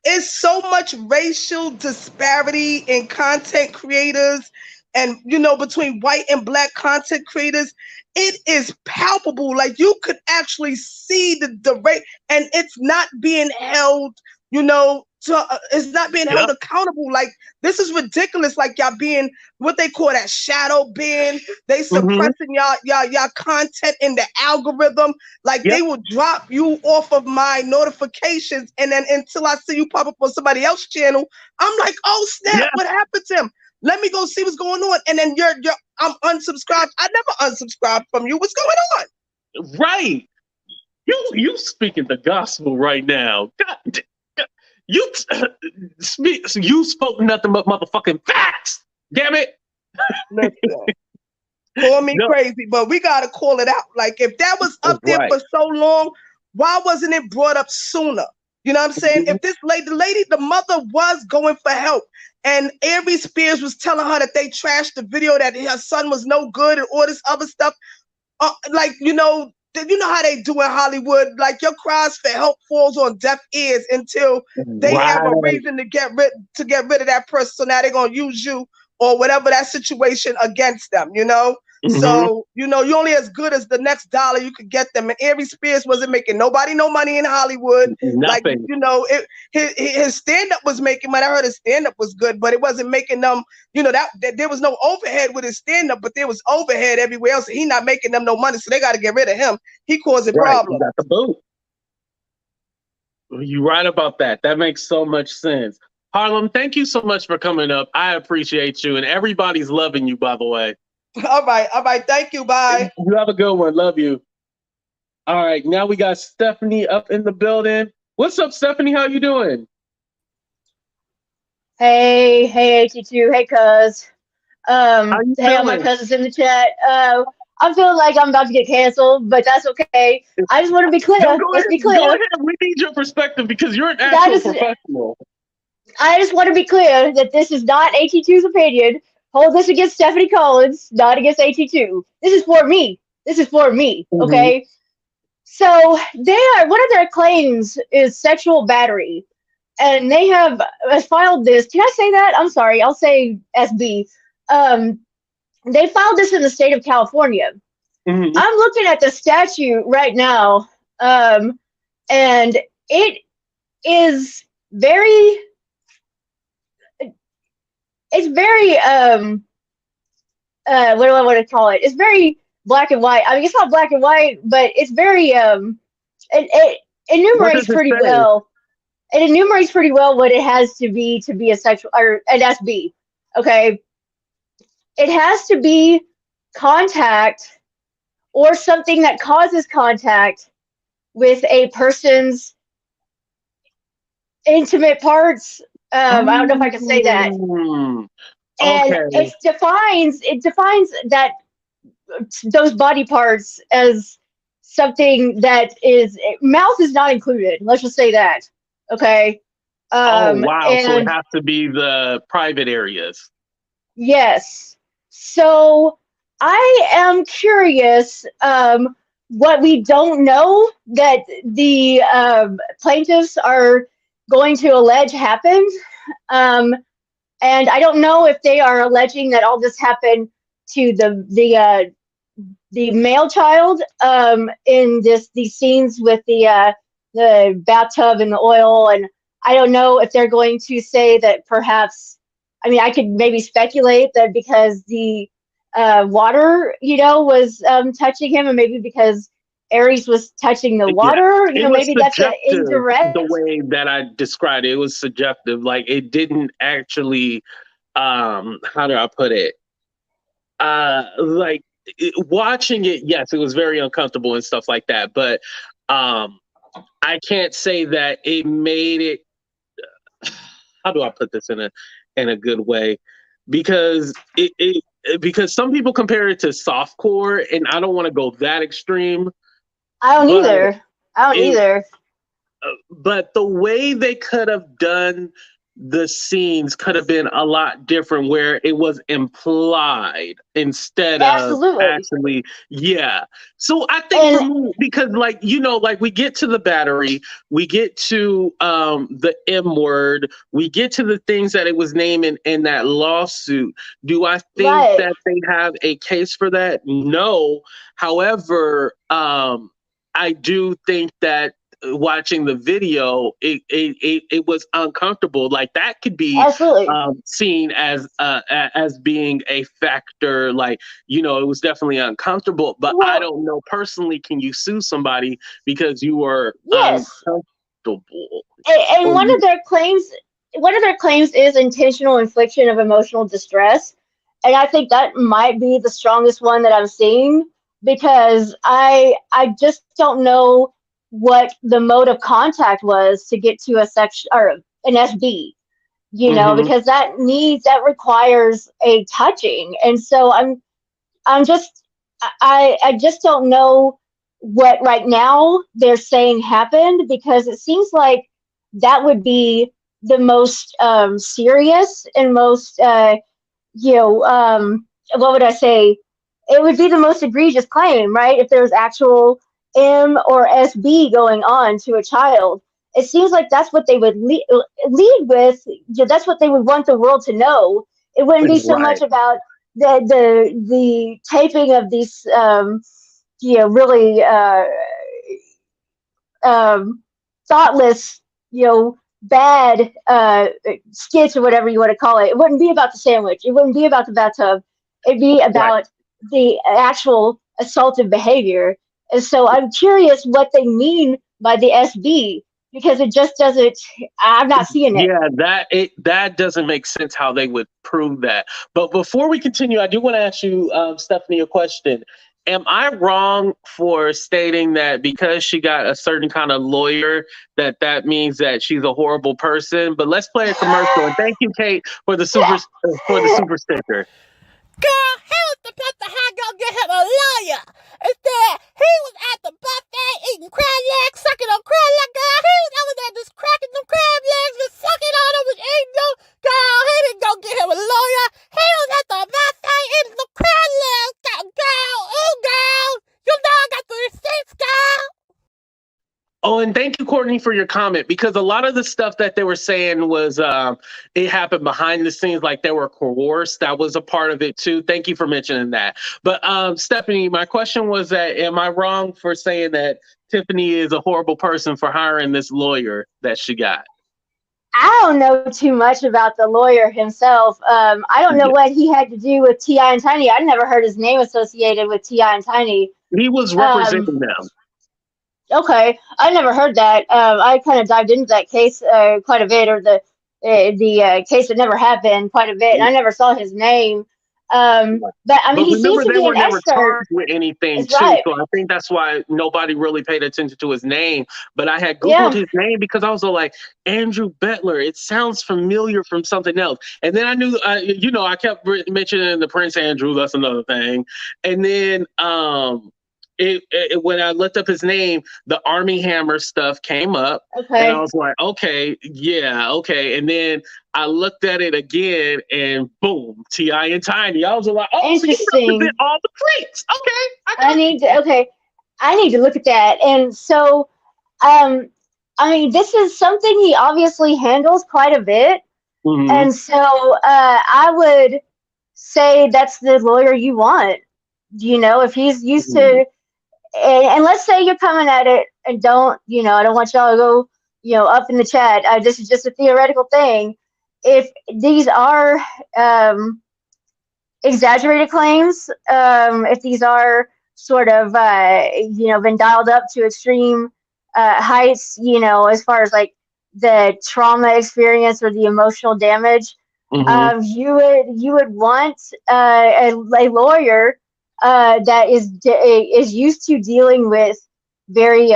It's so much racial disparity in content creators and between white and black content creators, it is palpable. Like you could actually see the rate, and it's not being held, it's not being held accountable. Like this is ridiculous. Like y'all being what they call that shadow ban. They suppressing y'all content in the algorithm. Like they will drop you off of my notifications, and then until I see you pop up on somebody else's channel, I'm like, oh snap, what happened to him? Let me go see what's going on. And then I'm unsubscribed. I never unsubscribed from you. What's going on? Right. You speaking the gospel right now. God, you spoke nothing but motherfucking facts. Damn it. Listen, call me crazy, but we gotta call it out. Like if that was up there for so long, why wasn't it brought up sooner? You know what I'm saying? If this the mother was going for help, and Aries Spears was telling her that they trashed the video, that her son was no good and all this other stuff. Like, you know how they do in Hollywood. Like your cries for help falls on deaf ears until they have a reason to get rid of that person. So now they're gonna use you or whatever that situation against them, So, you're only as good as the next dollar you could get them. And Aries Spears wasn't making nobody no money in Hollywood. Nothing. Like, his stand-up was making money. I heard his stand-up was good, but it wasn't making them, that there was no overhead with his stand-up, but there was overhead everywhere else. He not making them no money, so they got to get rid of him. He causing problems. Got the boot. You're right about that. That makes so much sense. Harlem, thank you so much for coming up. I appreciate you, and everybody's loving you, by the way. All right. Thank you. Bye. You have a good one. Love you. All right, now we got Stephanie up in the building. What's up, Stephanie? How you doing? Hey, AT2. Hey, cuz. Hey, all my cousins in the chat. I'm feeling like I'm about to get canceled, but that's okay. I just want to be clear. Let's be clear. Go ahead. We need your perspective because you're an actual professional. I just want to be clear that this is not AT2's opinion. Hold this against Stephanie Collins, not against AT2. This is for me. Okay? So one of their claims is sexual battery. And they have filed this. Can I say that? I'm sorry. I'll say SB. They filed this in the state of California. I'm looking at the statute right now, and it is very. It's very what do I want to call it? It's very black and white. I mean, it's not black and white, but it's very it enumerates pretty well. It enumerates pretty well what it has to be a sexual or an SB. Okay, it has to be contact or something that causes contact with a person's intimate parts. I don't know if I can say that. And it defines that those body parts as something that is mouth is not included. Let's just say that. Okay. So it has to be the private areas. Yes. So I am curious what we don't know that the plaintiffs are going to allege happened. And I don't know if they are alleging that all this happened to the male child in these scenes with the bathtub and the oil, and I don't know if they're going to say that perhaps. I mean, I could maybe speculate that because the water, was touching him, and maybe because Aries was touching the water, maybe that's indirect. The way that I described it, it was subjective. Like it didn't actually, how do I put it? Watching it, yes, it was very uncomfortable and stuff like that. But I can't say that it made it. How do I put this in a good way? Because because some people compare it to softcore, and I don't want to go that extreme. I don't either. But the way they could have done the scenes could have been a lot different, where it was implied instead of Absolutely. actually. Yeah. So I think for And me, because like, like we get to the battery, we get to the M word, we get to the things that it was naming in that lawsuit. Do I think right. that they have a case for that? No. However, I do think that watching the video, it was uncomfortable. Like that could be Absolutely. seen as being a factor. Like, it was definitely uncomfortable. But I Well, don't know personally. Can you sue somebody because you were yes. uncomfortable? And Or you, one of their claims is intentional infliction of emotional distress. And I think that might be the strongest one that I'm seeing, because I just don't know what the mode of contact was to get to a section or an SB, Mhm. because that requires a touching. And so I'm just I just don't know what right now they're saying happened, because it seems like that would be the most serious and most what would I say? It would be the most egregious claim, right? If there's actual M or SB going on to a child. It seems like that's what they would lead with. That's what they would want the world to know. It wouldn't be so Right. much about the taping of these really thoughtless, bad skits or whatever you want to call it. It wouldn't be about the sandwich. It wouldn't be about the bathtub. It'd be Right. about the actual assaultive behavior. And so I'm curious what they mean by the SB, because it just doesn't. I'm not seeing it. Yeah, that doesn't make sense how they would prove that. But before we continue, I do want to ask you, Stephanie, a question. Am I wrong for stating that because she got a certain kind of lawyer, that means that she's a horrible person? But let's play a commercial. And thank you, Kate, for the super sticker. Girl, he was supposed to have go get him a lawyer. Instead, he was at the buffet eating crab legs, sucking on crab legs. Girl, he was over there just cracking them crab legs and sucking on them and eating them. Girl, he didn't go get him a lawyer. He was at the buffet eating some crab legs. Girl, ooh, girl. You know I got the receipts, girl. Oh, and thank you, Courtney, for your comment, because a lot of the stuff that they were saying was it happened behind the scenes, like they were coerced. That was a part of it too. Thank you for mentioning that. But Stephanie, my question was that, am I wrong for saying that Tiffany is a horrible person for hiring this lawyer that she got? I don't know too much about the lawyer himself. I don't know Yeah. what he had to do with T.I. and Tiny. I never heard his name associated with T.I. and Tiny. He was representing them. Okay, I never heard that. I kind of dived into that case quite a bit, or the case that never happened quite a bit, and I never saw his name. But I mean, But he seems remember, to they be were an never expert. charged with anything That's too. right. So I think that's why nobody really paid attention to his name. But I had Googled Yeah. his name because I was like, Andrew Bettler. It sounds familiar from something else. And then I knew, I kept mentioning the Prince Andrew. That's another thing. And then when I looked up his name, the Armie Hammer stuff came up. And I Okay. was like, okay, yeah, okay. And then I looked at it again, and boom, T.I. and Tiny. I was like, oh, so you represent Interesting. all the plates. Okay, I I got need to. Okay, I need to look at that. And so, I mean, this is something he obviously handles quite a bit. you. And so, I would say that's the lawyer you want. If he's used Hmm. to, and let's say you're coming at it and I don't want y'all to go, up in the chat. This is just a theoretical thing. If these are exaggerated claims, if these are sort of, been dialed up to extreme heights, as far as like the trauma experience or the emotional damage, Hmm. you would want a lawyer that is used to dealing with very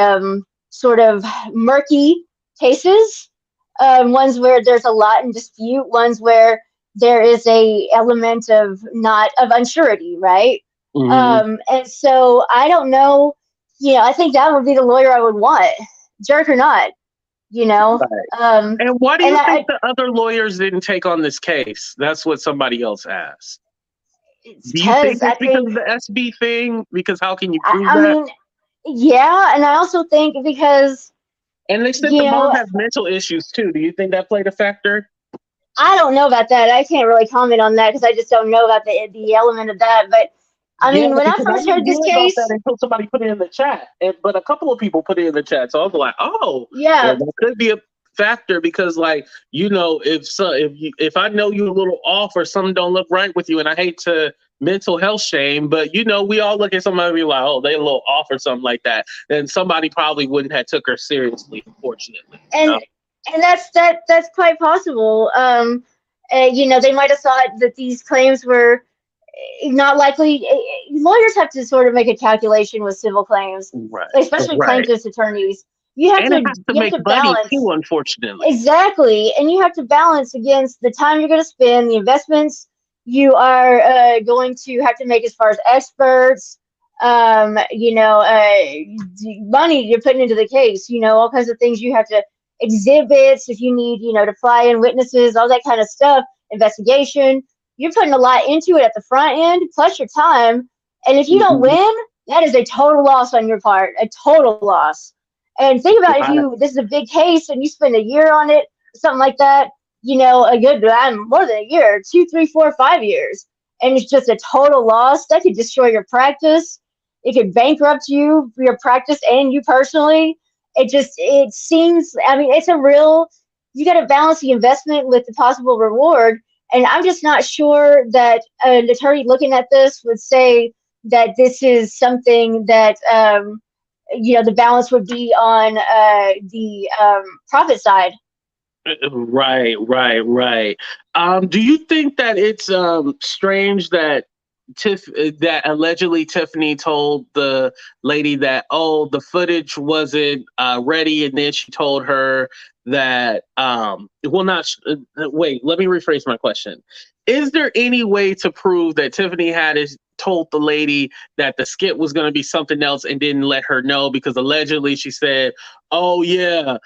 sort of murky cases, ones where there's a lot in dispute, ones where there is a element of not of unsurety, right? Hmm. And so I don't know. I think that would be the lawyer I would want, jerk or not. you know. Right. And why do And you think the other lawyers didn't take on this case? That's what somebody else asked. it's Do you think because I it's because think, of the SB thing? Because how can you I, prove I that? mean, yeah, and I also think because, And they said you the mom know, has mental issues too. Do you think that played a factor? I don't know about that. I can't really comment on that because I just don't know about the element of that. But I Yeah, mean, when I because I first heard didn't this hear about that case, until somebody put it in the chat. But a couple of people put it in the chat, so I was like, "Oh, well, yeah, that could be a factor." Because, like, if I know you're a little off or something don't look right with you, and I hate to mental health shame, but we all look at somebody and be like, "Oh, they a little off" or something like that. Then somebody probably wouldn't have took her seriously, unfortunately. and that's quite possible. They might have thought that these claims were not likely. Lawyers have to sort of make a calculation with civil claims, Right, especially right, plaintiffs' attorneys. You have and it to has to you have make to money balance. too, unfortunately. Exactly. And you have to balance against the time you're going to spend, the investments you are going to have to make as far as experts, money you're putting into the case, all kinds of things you have to exhibits, if you need, to fly in witnesses, all that kind of stuff, investigation. You're putting a lot into it at the front end, plus your time. And if you don't Mhm. win, that is a total loss on your part, a total loss. And think about if Right. this is a big case and you spend a year on it, something like that, a good, more than a year, 2, 3, 4, 5 years, and it's just a total loss, that could destroy your practice. It could bankrupt you, your practice, and you personally. It seems, I mean, you got to balance the investment with the possible reward. And I'm just not sure that an attorney looking at this would say that this is something that, the balance would be on the profit side. Right, right, right. Do you think that it's strange that that allegedly Tiffany told the lady that, oh, the footage wasn't ready, and then she told her that well, not wait, let me rephrase my question. Is there any way to prove that Tiffany Haddish told the lady that the skit was going to be something else and didn't let her know, because allegedly she said, oh yeah,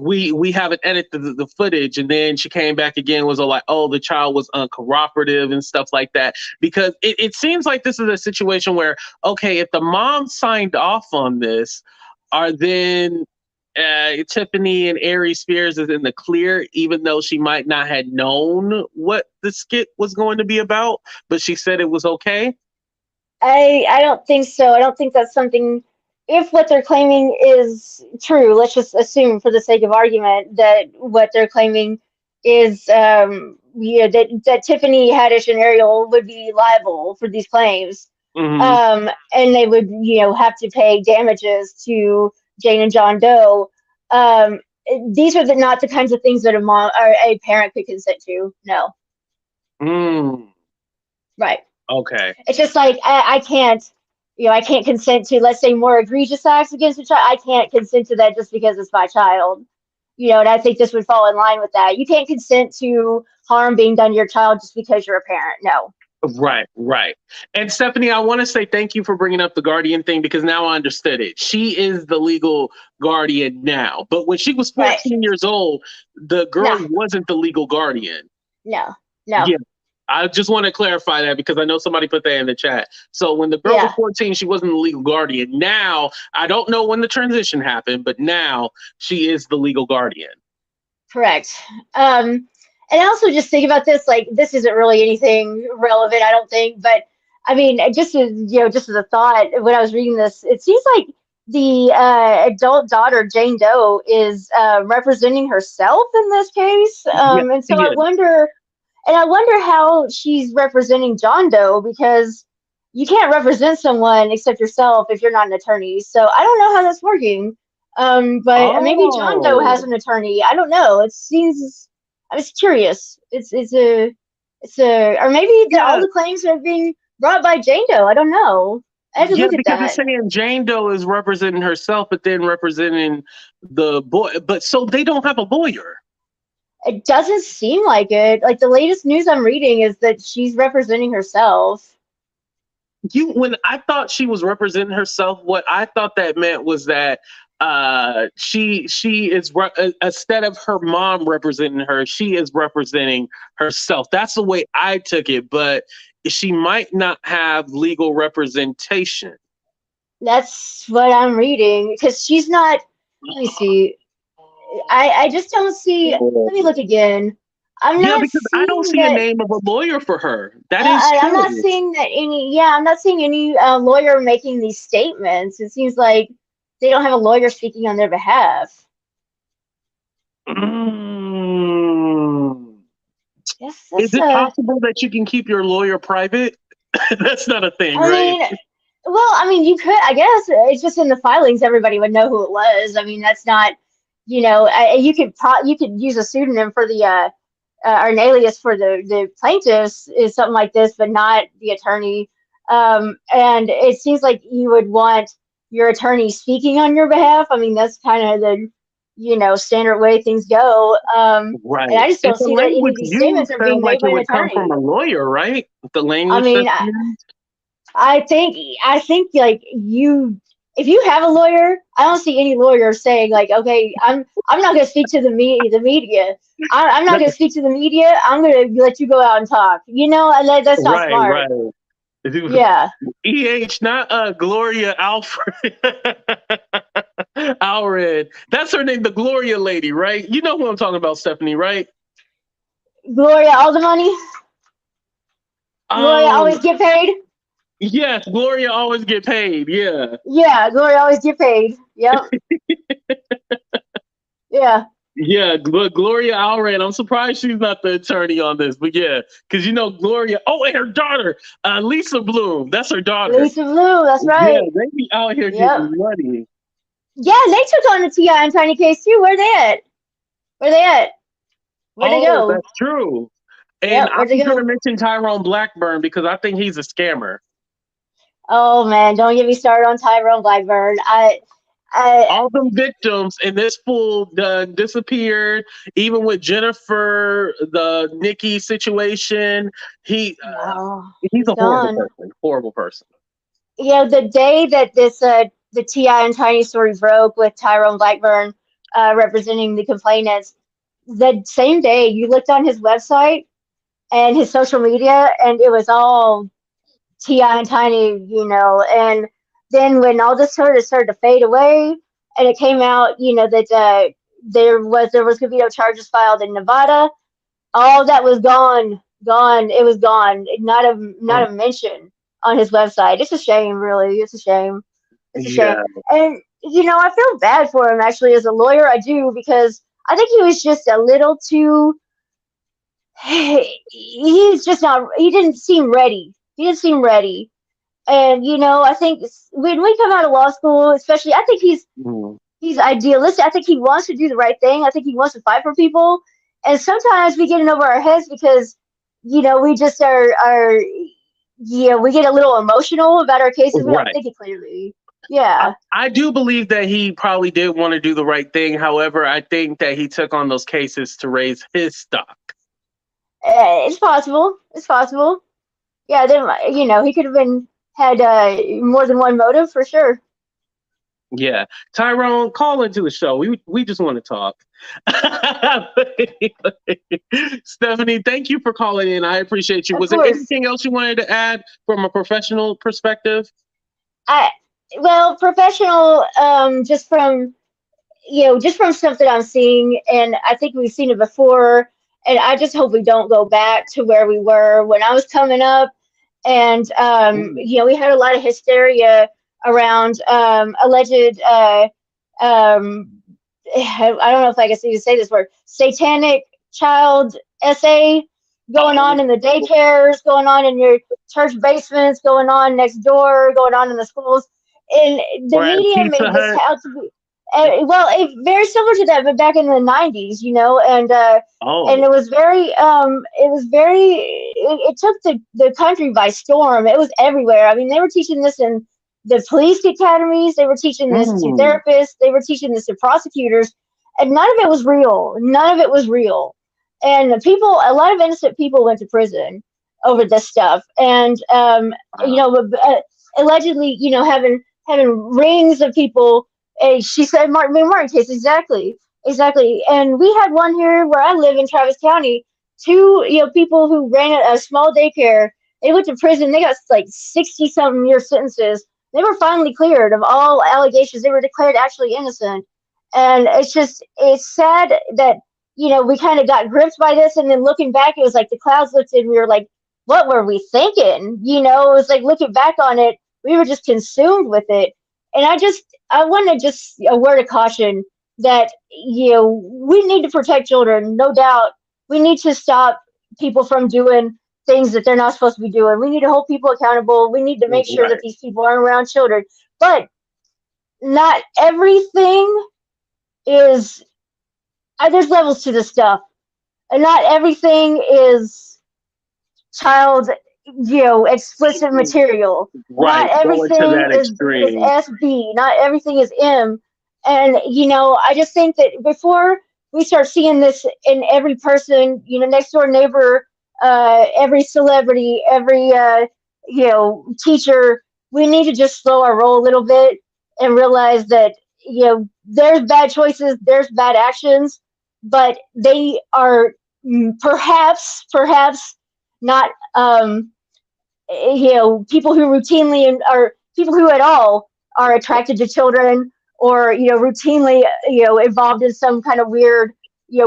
we haven't edited the footage, and then she came back again, was all like, oh, the child was uncooperative and stuff like that? Because it seems like this is a situation where, okay, if the mom signed off on this, are then Tiffany and Aries Spears is in the clear, even though she might not have known what the skit was going to be about, but she said it was okay? I don't think so. I don't think that's something. If what they're claiming is true, let's just assume, for the sake of argument, that what they're claiming is, that Tiffany Haddish and Ariel would be liable for these claims, Mm-hmm. and they would, have to pay damages to Jane and John Doe. Um, these are not the kinds of things that a mom or a parent could consent to. No. Mm. Right. Okay. It's just like I can't, I can't consent to, let's say, more egregious acts against a child. I can't consent to that just because it's my child. And I think this would fall in line with that. You can't consent to harm being done to your child just because you're a parent. No. Right, right. And Stephanie, I want to say thank you for bringing up the guardian thing, because now I understood it. She is the legal guardian now. But when she was Right. 14 years old, the girl No. wasn't the legal guardian. No. Yeah. I just want to clarify that, because I know somebody put that in the chat. So when the girl was Yeah. 14, she wasn't the legal guardian. Now, I don't know when the transition happened, but now she is the legal guardian. Correct. And I also just think about this, like, this isn't really anything relevant, I don't think, but I mean, just as a thought, when I was reading this, it seems like the adult daughter, Jane Doe, is representing herself in this case. Yeah, And so yeah. I wonder how she's representing John Doe, because you can't represent someone except yourself if you're not an attorney. So I don't know how that's working. But maybe John Doe has Oh. an attorney. I don't know. It seems, I was curious. Or maybe all the claims are being brought by Jane Doe. I don't know. I have to look at Because it's that. saying Jane Doe is representing herself, but then representing the boy. But so they don't have a lawyer. It doesn't seem like it. Like, the latest news I'm reading is that she's representing herself. When I thought she was representing herself, what I thought that meant was that she is instead of her mom representing her, she is representing herself. That's the way I took it, but she might not have legal representation. That's what I'm reading because she's not. Let me see. I just don't see. Let me look again. I'm Yeah, not because I don't seeing see a that. name of a lawyer for her. That is I'm not true. seeing that any. Yeah, I'm not seeing any lawyer making these statements. It seems like they don't have a lawyer speaking on their behalf. Mm. Yes, Is that's it possible that you can keep your lawyer private? That's not a thing, I right? mean, well, I mean, you could. I guess it's just in the filings. Everybody would know who it was. I mean, that's not. You could you could use a pseudonym for the or an alias for the plaintiffs is something like this, but not the attorney. And it seems like you would want your attorney speaking on your behalf. I mean, that's kind of the standard way things go. Right. And I just And don't the see that any language of these used statements are being sounds like made it by an would come from attorney. a lawyer, right? The I language mean, that's used. I think like if you have a lawyer, I don't see any lawyer saying like, okay, I'm not going to speak to the media. I'm not going to speak to the media. I'm going to let you go out and talk. And that's not Right, smart. right. Yeah. Not Gloria Alfred. Alred. That's her name, the Gloria lady, right? You know who I'm talking about, Stephanie, right? Gloria, all the money. Gloria Um, always get paid. yes, Gloria always get paid. Yeah. Yeah, Gloria always get paid. Yep. Yeah. Yeah, Gloria Allred. I'm surprised she's not the attorney on this, but yeah, because Gloria. Oh, and her daughter, Lisa Bloom. That's her daughter. Lisa Blue, that's Yeah, right. they be out here Yep. getting money. Yeah, they took on the T.I. and Tiny case too. Where they at? Where'd they Oh, go? that's true. And Yep, I where'd they was going to go? mention Tyrone Blackburn because I think he's a scammer. Oh man, don't get me started on Tyrone Blackburn. All them victims and this fool disappeared. Even with Jennifer, the Nikki situation, he's No, a he's horrible gone. person. Horrible person. The day that this the T.I. and Tiny story broke with Tyrone Blackburn representing the complainants, the same day you looked on his website and his social media, and it was all T.I. and Tiny, and then when all this started to fade away, and it came out, that there was going to be no charges filed in Nevada, all that was gone. It was gone. Not a mention on his website. It's a shame, really. It's a shame. It's a shame. Yeah. And I feel bad for him actually as a lawyer. I do because I think he was just a little too. He's just not. He didn't seem ready. He didn't seem ready. And I think when we come out of law school, especially, I think he's idealistic. I think he wants to do the right thing. I think he wants to fight for people. And sometimes we get in over our heads because, we just we get a little emotional about our cases. We don't Right. think it clearly. Yeah. I do believe that he probably did want to do the right thing. However, I think that he took on those cases to raise his stock. It's possible. It's possible. Yeah. Then, he could have had more than one motive for sure. Yeah. Tyrone, call into the show. We just want to talk. Stephanie, thank you for calling in. I appreciate you. Of Was there course. anything else you wanted to add from a professional perspective? Professional, just from stuff that I'm seeing, and I think we've seen it before, and I just hope we don't go back to where we were when I was coming up. And we had a lot of hysteria around alleged I don't know if I can even say this word, satanic child SA going on in the daycares, going on in your church basements, going on next door, going on in the schools. And the media made this out to be, very similar to that, but back in the 90s, and it was very, it took the country by storm. It was everywhere. I mean, they were teaching this in the police academies, they were teaching this to therapists, they were teaching this to prosecutors, and none of it was real. None of it was real. And a lot of innocent people went to prison over this stuff. And, allegedly, having rings of people She said Martin case, exactly. And we had one here where I live in Travis County. Two, people who ran a small daycare. They went to prison. They got like 60-something year sentences. They were finally cleared of all allegations. They were declared actually innocent. And it's sad that, we kind of got gripped by this. And then looking back, it was like the clouds lifted. And we were like, what were we thinking? It was like looking back on it, we were just consumed with it. And I want to just a word of caution that, we need to protect children, no doubt. We need to stop people from doing things that they're not supposed to be doing. We need to hold people accountable. We need to make sure that these people aren't around children. But not everything is, there's levels to this stuff. And not everything is child, explicit material. Right. Not everything is SB. Not everything is M. And, I just think that before we start seeing this in every person, next door neighbor, every celebrity, every, teacher, we need to just slow our roll a little bit and realize that, there's bad choices, there's bad actions, but they are perhaps not, people who routinely are people who at all are attracted to children or, routinely, involved in some kind of weird,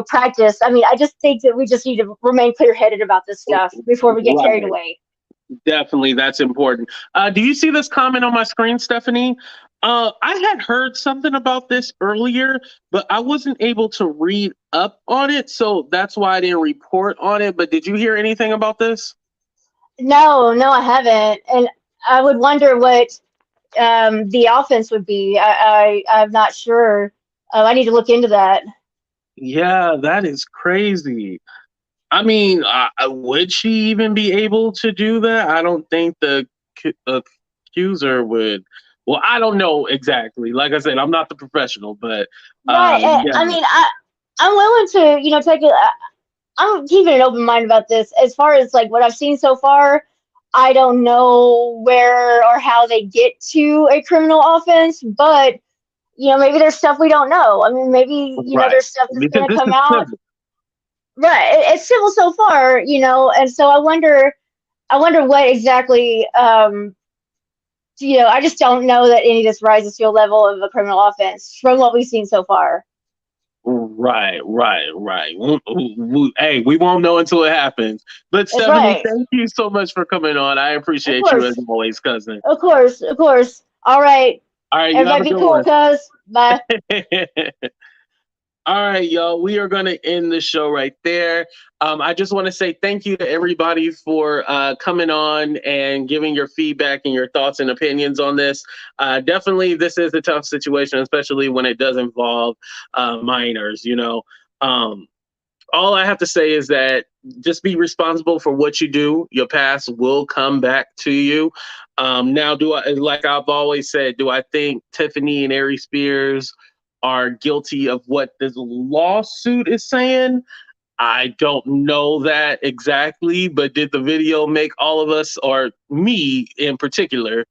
practice. I mean, I just think that we just need to remain clear-headed about this stuff before we get carried away. Definitely, that's important. Do you see this comment on my screen, Stephanie? I had heard something about this earlier, but I wasn't able to read up on it, so that's why I didn't report on it. But did you hear anything about this? No, I haven't. And I would wonder what the offense would be. I'm not sure. I need to look into that. Yeah, that is crazy. I mean, would she even be able to do that? I don't think the accuser would. Well, I don't know exactly. Like I said, I'm not the professional, but right. yeah. I mean, I'm willing to, take it. I'm keeping an open mind about this. As far as like what I've seen so far, I don't know where or how they get to a criminal offense, but maybe there's stuff we don't know. I mean, maybe there's stuff that's going to come out. Civil. Right, it's civil so far, and so I wonder what exactly. I just don't know that any of this rises to a level of a criminal offense from what we've seen so far. Right. Hey, we won't know until it happens. But Stephanie, thank you so much for coming on. I appreciate you as always, cousin. Of course. All right. Everybody be cool, cuz. Bye. All right, y'all. We are going to end the show right there. I just want to say thank you to everybody for coming on and giving your feedback and your thoughts and opinions on this. Definitely, this is a tough situation, especially when it does involve minors. All I have to say is that just be responsible for what you do. Your past will come back to you. Now, like I've always said, do I think Tiffany and Ari Spears are guilty of what this lawsuit is saying? I don't know that exactly, but did the video make all of us, or me in particular,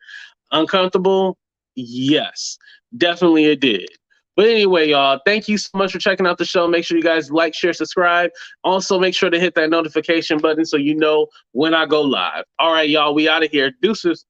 uncomfortable? Yes, definitely it did. But anyway, y'all, thank you so much for checking out the show. Make sure you guys like, share, subscribe. Also, make sure to hit that notification button so you know when I go live. All right, y'all, we out of here. Deuces.